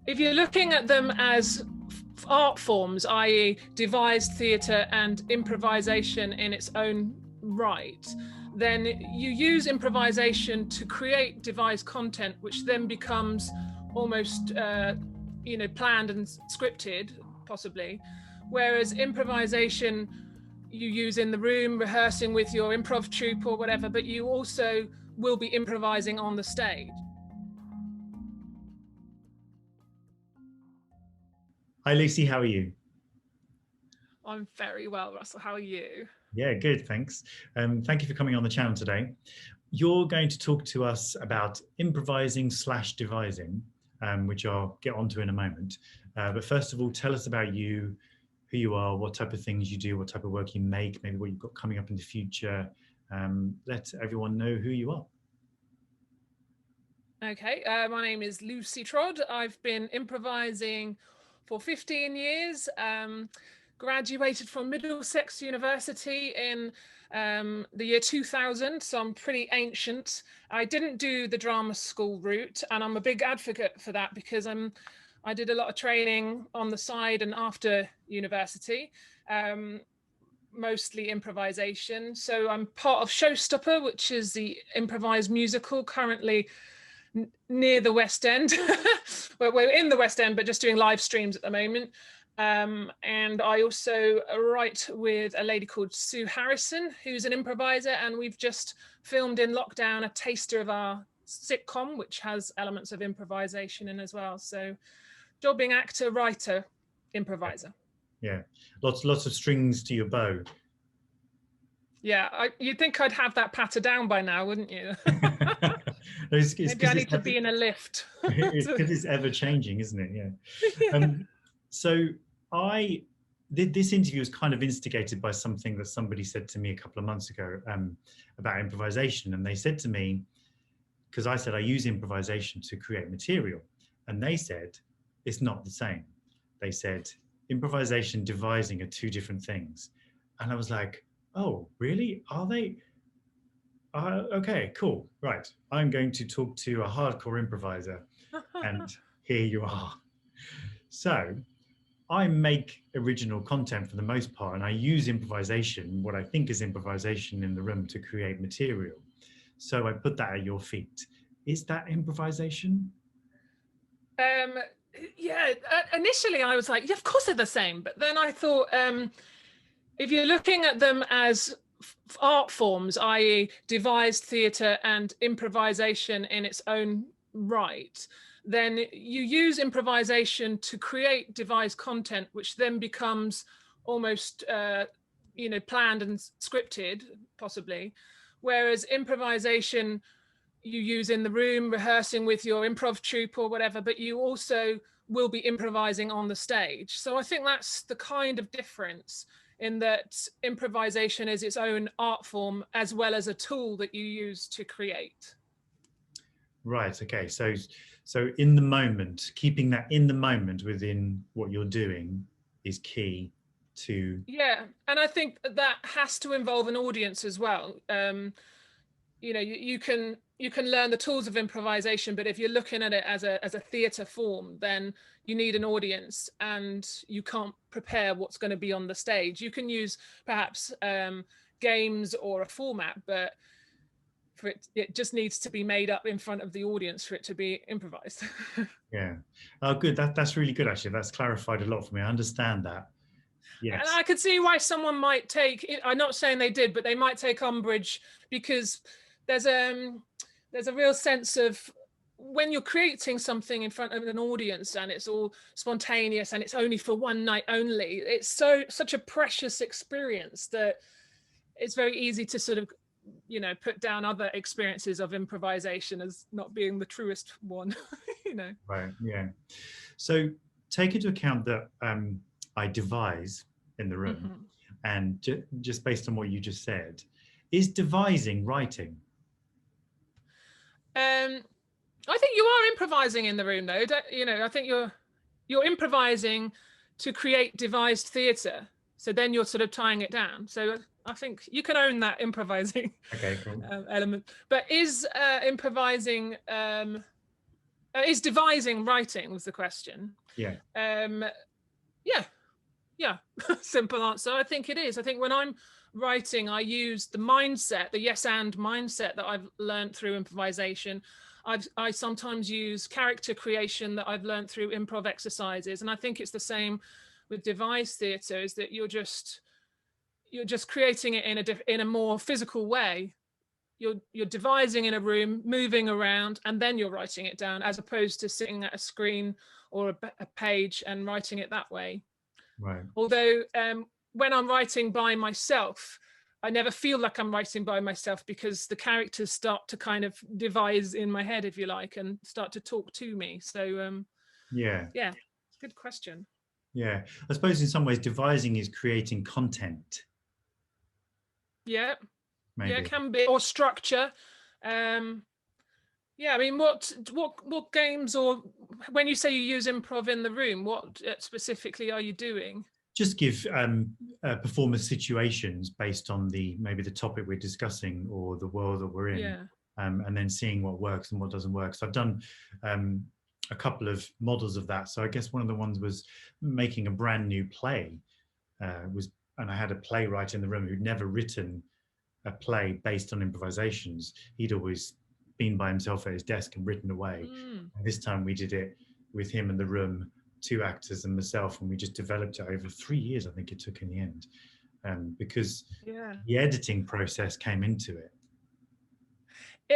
If you're looking at them as art forms, i.e. devised theatre and improvisation in its own right, then you use improvisation to create devised content, which then becomes almost planned and scripted, possibly. Whereas improvisation you use in the room, rehearsing with your improv troupe or whatever, but you also will be improvising on the stage. Hi, Lucy. How are you? I'm very well, Russell. How are you? Yeah, good. Thanks. Thank you for coming on the channel today. You're going to talk to us about improvising slash devising, which I'll get onto in a moment. But first of all, tell us about you, who you are, what type of things you do, what type of work you make, maybe what you've got coming up in the future. Let everyone know who you are. Okay, my name is Lucy Trodd. I've been improvising for 15 years. Graduated from Middlesex University in the year 2000, so I'm pretty ancient. I didn't do the drama school route, and I'm a big advocate for that because I did a lot of training on the side and after university, mostly improvisation. So I'm part of Showstopper, which is the improvised musical currently near the West End. We're in the West End, but just doing live streams at the moment. And I also write with a lady called Sue Harrison, who's an improviser, and we've just filmed in lockdown a taster of our sitcom, which has elements of improvisation in as well. So jobbing actor, writer, improviser. Yeah, lots of strings to your bow. Yeah, you'd think I'd have that patter down by now, wouldn't you? Maybe I need to be in a lift. Because it's ever changing, isn't it? Yeah. Yeah. So this interview was kind of instigated by something that somebody said to me a couple of months ago about improvisation. And they said to me, because I said I use improvisation to create material. And they said, it's not the same. They said, improvisation, devising are two different things. And I was like, oh, really? Are they? Okay, cool. Right. I'm going to talk to a hardcore improviser. And here you are. So I make original content for the most part, and I use improvisation, what I think is improvisation in the room, to create material. So I put that at your feet. Is that improvisation? Yeah, initially I was like, yeah, of course they're the same. But then I thought, if you're looking at them as art forms, i.e. devised theatre and improvisation in its own right, then you use improvisation to create devised content, which then becomes almost planned and scripted, possibly. Whereas improvisation you use in the room, rehearsing with your improv troupe or whatever, but you also will be improvising on the stage. So I think that's the kind of difference, in that improvisation is its own art form as well as a tool that you use to create. Right. Okay. So in the moment, keeping that in the moment within what you're doing is key to. Yeah, and I think that has to involve an audience as well. You can learn the tools of improvisation, but if you're looking at it as a theatre form, then you need an audience, and you can't prepare what's going to be on the stage. You can use perhaps games or a format, but for it just needs to be made up in front of the audience for it to be improvised. Yeah. Oh, good. That's really good. Actually, that's clarified a lot for me. I understand that. Yes. And I could see why someone might take, I'm not saying they did, but they might take umbrage, because there's a real sense of, when you're creating something in front of an audience and it's all spontaneous and it's only for one night only, it's such a precious experience that it's very easy to sort of put down other experiences of improvisation as not being the truest one. Right. Yeah. So take into account that I devise in the room. Mm-hmm. And just based on what you just said, is devising writing? I think you are improvising in the room, though. I think you're improvising to create devised theatre. So then you're sort of tying it down. So I think you can own that improvising Okay, cool. element. But is improvising is devising writing was the question. Yeah. Yeah. Simple answer. I think it is. I think when I'm writing, I use the mindset, the yes and mindset that I've learned through improvisation. I sometimes use character creation that I've learned through improv exercises, and I think it's the same with devised theatre. Is that you're just creating it in a more physical way. You're devising in a room, moving around, and then you're writing it down, as opposed to sitting at a screen or a page and writing it that way. Right. Although when I'm writing by myself, I never feel like I'm writing by myself, because the characters start to kind of devise in my head, if you like, and start to talk to me. So Yeah. Good question. Yeah. I suppose in some ways devising is creating content. Yeah. Maybe. Yeah, it can be, or structure. Yeah, I mean, what games, or when you say you use improv in the room, what specifically are you doing? Just give performance situations based on maybe the topic we're discussing or the world that we're in, Yeah. And then seeing what works and what doesn't work. So I've done a couple of models of that. So I guess one of the ones was making a brand new play, and I had a playwright in the room who'd never written a play based on improvisations. He'd always been by himself at his desk and written away. And this time we did it with him in the room, 2 actors and myself, and we just developed it over 3 years, I think it took in the end, because the editing process came into it.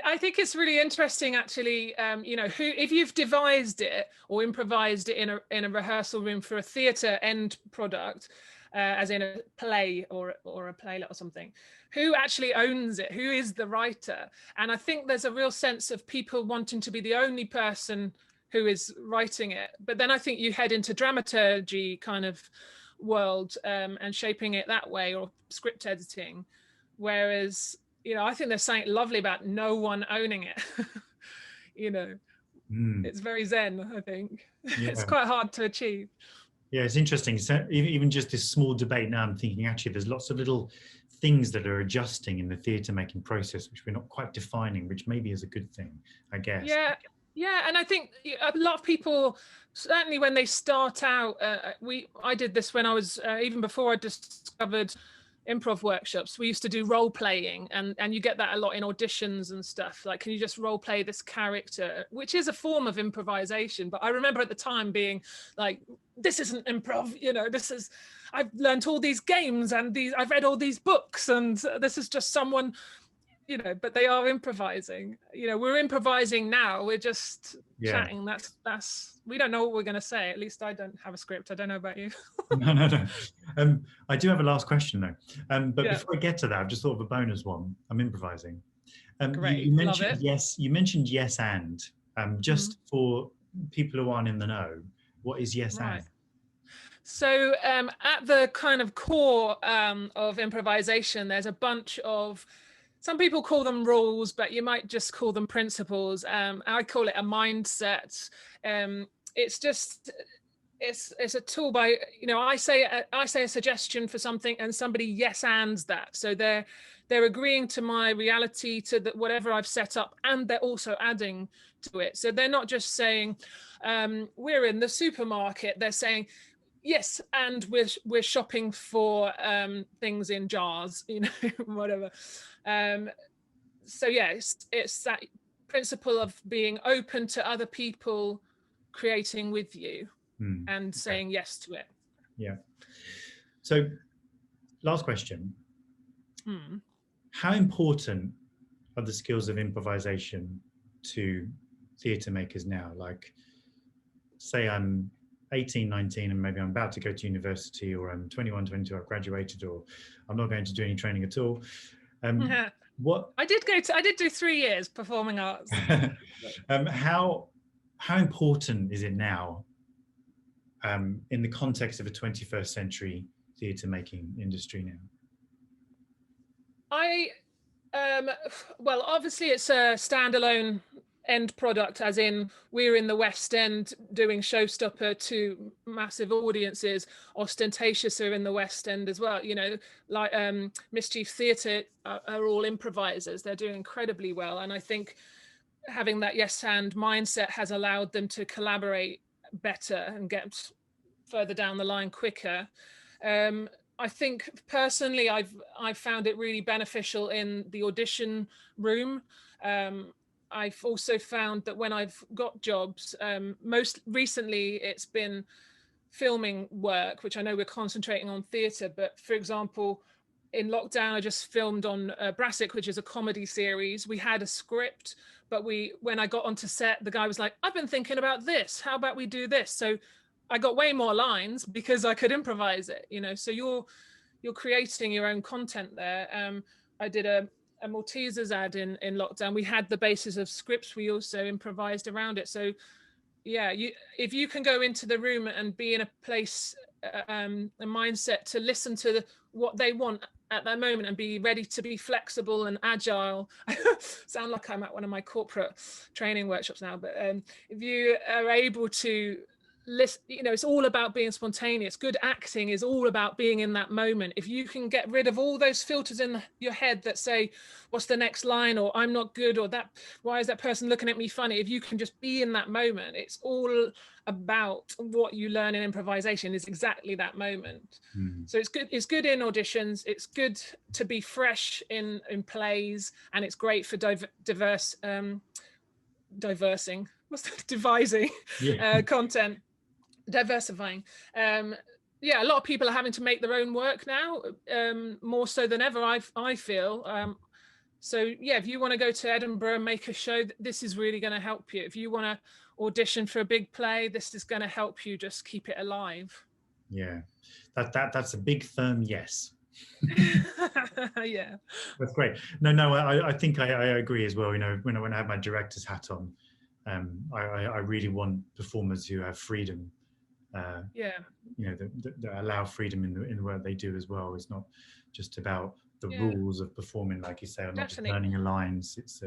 I think it's really interesting, actually. If you've devised it or improvised it in a rehearsal room for a theatre end product, as in a play or a playlet or something, who actually owns it? Who is the writer? And I think there's a real sense of people wanting to be the only person who is writing it. But then I think you head into dramaturgy kind of world, and shaping it that way, or script editing. Whereas, I think there's something lovely about no one owning it. It's very zen, I think. Yeah. It's quite hard to achieve. Yeah, it's interesting. So even just this small debate now, I'm thinking actually there's lots of little things that are adjusting in the theatre making process, which we're not quite defining, which maybe is a good thing, I guess. Yeah, and I think a lot of people, certainly when they start out, I did this when I was, even before I discovered improv workshops, we used to do role playing, and you get that a lot in auditions and stuff, like, can you just role play this character, which is a form of improvisation. But I remember at the time being like, this isn't improv, I've learned all these games and I've read all these books, and this is just someone, but they are improvising. We're improvising now, we're just chatting. That's we don't know what we're going to say. At least I don't have a script. I don't know about you. No. I do have a last question though, but before I get to that, I've just thought of a bonus one. I'm improvising. Great. You mentioned Love it. yes. You mentioned yes and just for people who aren't in the know, what is yes and? So at the kind of core of improvisation, there's a bunch of, some people call them rules, but you might just call them principles. I call it a mindset. It's just, it's a tool by, I say a suggestion for something and somebody yes ands that. So they're agreeing to my reality, to whatever I've set up, and they're also adding to it. So they're not just saying, we're in the supermarket. They're saying, yes, and we're shopping for things in jars, whatever. So yeah, it's that principle of being open to other people creating with you and saying yes to it. Yeah. So last question. How important are the skills of improvisation to theatre makers now? Like, say I'm 18, 19, and maybe I'm about to go to university, or I'm 21, 22, I've graduated, or I'm not going to do any training at all. What I did do 3 years performing arts. How important is it now in the context of a 21st century theatre making industry now? Well, obviously it's a standalone end product, as in we're in the West End doing Showstopper to massive audiences. Ostentatious are in the West End as well, like Mischief Theatre are all improvisers. They're doing incredibly well, and I think having that yes and mindset has allowed them to collaborate better and get further down the line quicker. I think personally I've found it really beneficial in the audition room. I've also found that when I've got jobs, most recently it's been filming work, which I know we're concentrating on theatre, but for example, in lockdown, I just filmed on Brassic, which is a comedy series. We had a script, but when I got onto set, the guy was like, I've been thinking about this. How about we do this? So I got way more lines because I could improvise it, you know. So you're creating your own content there. I did a Maltesers ad in lockdown. We had the basis of scripts. We also improvised around it. So yeah, if you can go into the room and be in a place, a mindset to listen to what they want at that moment and be ready to be flexible and agile. I sound like I'm at one of my corporate training workshops now, but if you are able to listen, you know, it's all about being spontaneous. Good acting is all about being in that moment. If you can get rid of all those filters in your head that say, what's the next line, or I'm not good, or that, why is that person looking at me funny? If you can just be in that moment, it's all about what you learn in improvisation is exactly that moment. So it's good in auditions, it's good to be fresh in plays, and it's great for devising content, diversifying. Yeah, a lot of people are having to make their own work now, more so than ever, I feel. So yeah, if you want to go to Edinburgh and make a show, this is really going to help you. If you want to audition for a big play, this is going to help you just keep it alive. Yeah, that's a big firm yes. Yeah, that's great. No, I think I agree as well. You know, when I have my director's hat on, I really want performers who have freedom. Yeah, you know, that allow freedom in the work they do as well. It's not just about the rules of performing, like you say, or not just learning your lines. It's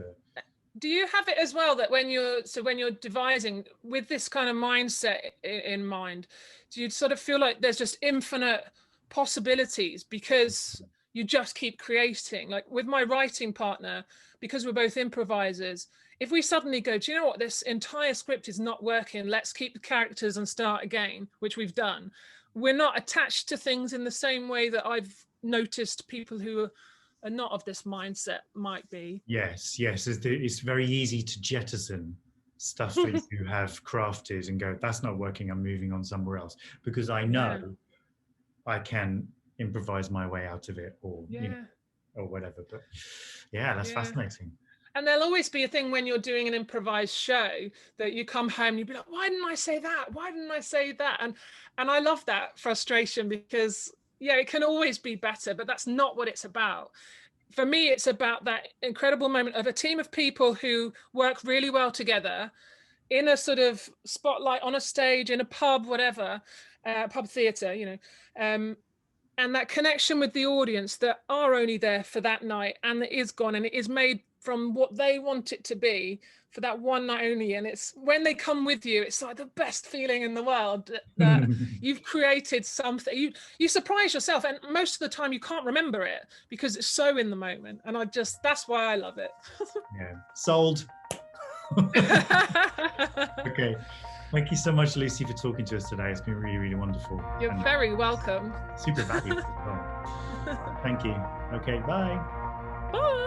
do you have it as well that when you're devising with this kind of mindset in mind, do you sort of feel like there's just infinite possibilities because you just keep creating? Like with my writing partner, because we're both improvisers, if we suddenly go, do you know what, this entire script is not working, let's keep the characters and start again, which we've done, we're not attached to things in the same way that I've noticed people who are not of this mindset might be. Yes, it's very easy to jettison stuff that you have crafted and go, that's not working, I'm moving on somewhere else, because I know I can improvise my way out of it, or you know, or whatever. But yeah, that's fascinating. And there'll always be a thing when you're doing an improvised show that you come home and you'll be like, why didn't I say that? Why didn't I say that? And I love that frustration, because yeah, it can always be better, but that's not what it's about. For me, it's about that incredible moment of a team of people who work really well together in a sort of spotlight, on a stage, in a pub, whatever, pub theatre, you know, and that connection with the audience that are only there for that night, and it is gone, and it is made from what they want it to be for that one night only. And it's when they come with you, it's like the best feeling in the world that you've created something. You surprise yourself, and most of the time you can't remember it because it's so in the moment. And that's why I love it. Yeah, sold. Okay, thank you so much, Lucy, for talking to us today. It's been really, really wonderful. You're very welcome. Super valuable as well. Thank you. Okay, bye. Bye.